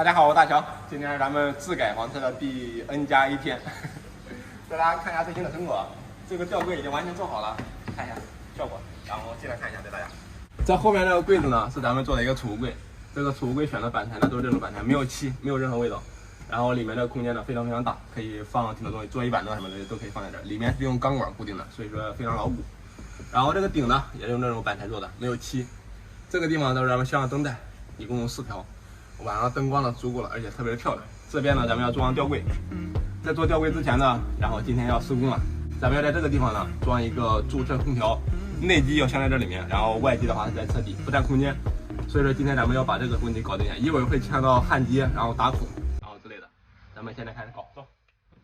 大家好，我大乔，今天是咱们自改房车的第 N+1天，带大家看一下最新的成果。这个吊柜已经完全做好了，看一下效果，然后进来看一下，带大家。这后面这个柜子呢，是咱们做的一个储物柜，这个储物柜选的板材呢都是这种板材，没有漆，没有任何味道。然后里面的空间呢非常大，可以放挺多东西，桌椅板凳什么的都可以放在这儿。里面是用钢管固定的，所以说非常牢固。然后这个顶呢也是用这种板材做的，没有漆。这个地方都是咱们镶的灯带，一共4条。晚上灯光呢足够了，而且特别的漂亮。这边呢，咱们要装上吊柜。在做吊柜之前呢，然后今天要施工了，咱们要在这个地方呢装一个驻车空调，内机要镶在这里面，然后外机的话是在车底，不占空间。所以说今天咱们要把这个问题搞定一下，一会儿会牵到焊接，然后打孔，然后之类的。咱们现在开始搞，走。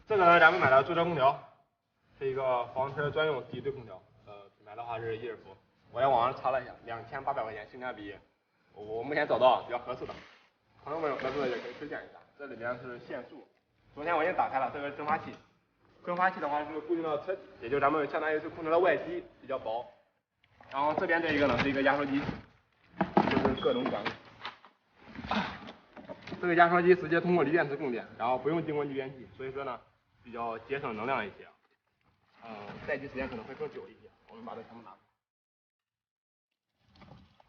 这个呢，咱们买的驻车空调，是一个房车专用底对空调，品牌的话是伊尔福。我在网上查了一下，2800块钱性价比。我目前找到比较合适的，朋友们有合适的也可以推荐一下。这里面是限速，昨天我已经打开了，这个是蒸发器。蒸发器的话是固定到车底，也就咱们相当于是空调的外机比较薄。然后这边这一个呢是一个压缩机，就是各种管路。这个压缩机直接通过锂电池供电，然后不用经过逆变器，所以说呢比较节省能量一些。待机时间可能会更久一些。我们把这全部拿出来。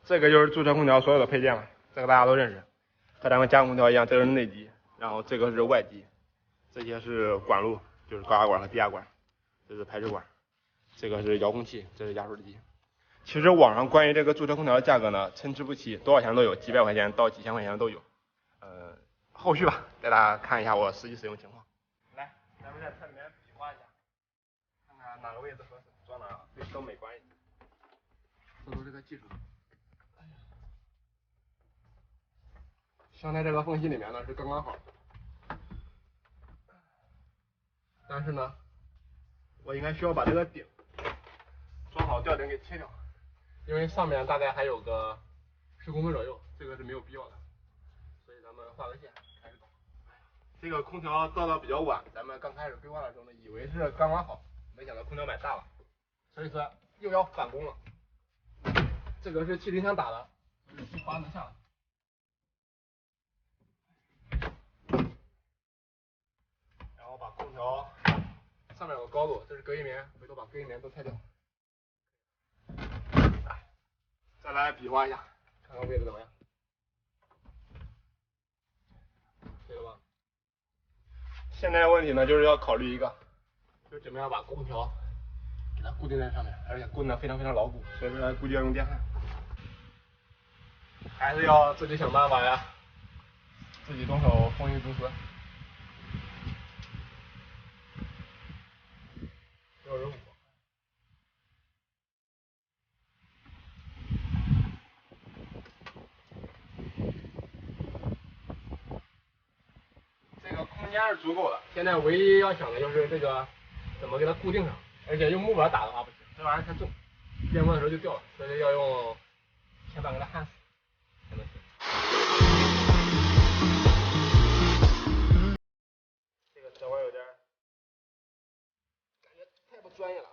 这个就是驻车空调所有的配件了，这个大家都认识，和咱们家用空调一样，这是内机，然后这个是外机，这些是管路，就是高压管和低压管，这是排水管，这个是遥控器，这是压缩机。其实网上关于这个驻车空调的价格呢，参差不齐，多少钱都有，几百块钱到几千块钱都有。后续吧，带大家看一下我实际使用情况。来，咱们在车里面比划一下，看看哪个位置合适，装哪对更美观一点。这都是个技术。镶在这个缝隙里面呢是刚刚好，但是呢，我应该需要把这个顶装好，吊顶给切掉，因为上面大概还有个10公分左右，这个是没有必要的，所以咱们画个线开始搞。这个空调到的比较晚，咱们刚开始规划的时候呢，以为是刚刚好，没想到空调买大了，所以说又要返工了。这个是气瓶箱打的，就是气阀能下来。然后把空调上面有个高度，这是隔音棉，回头把隔音棉都拆掉。再来比划一下，看看位置怎么样，对了吧？现在的问题呢，就是要考虑一个，就怎么样把空调给它固定在上面，而且固定的非常牢固，所以说估计要用电焊，还是要自己想办法呀，自己动手丰衣足食。65。这个空间是足够的，现在唯一要想的就是这个怎么给它固定上，而且用木板打的话不行，这玩意儿太重，电工的时候就掉了，所以要用铅板给它焊死才能行。这个车玩有点感觉太不专业了。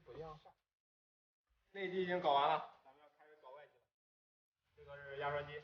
不一样上。内机已经搞完了，咱们要开始搞外机了。这个是压缩机。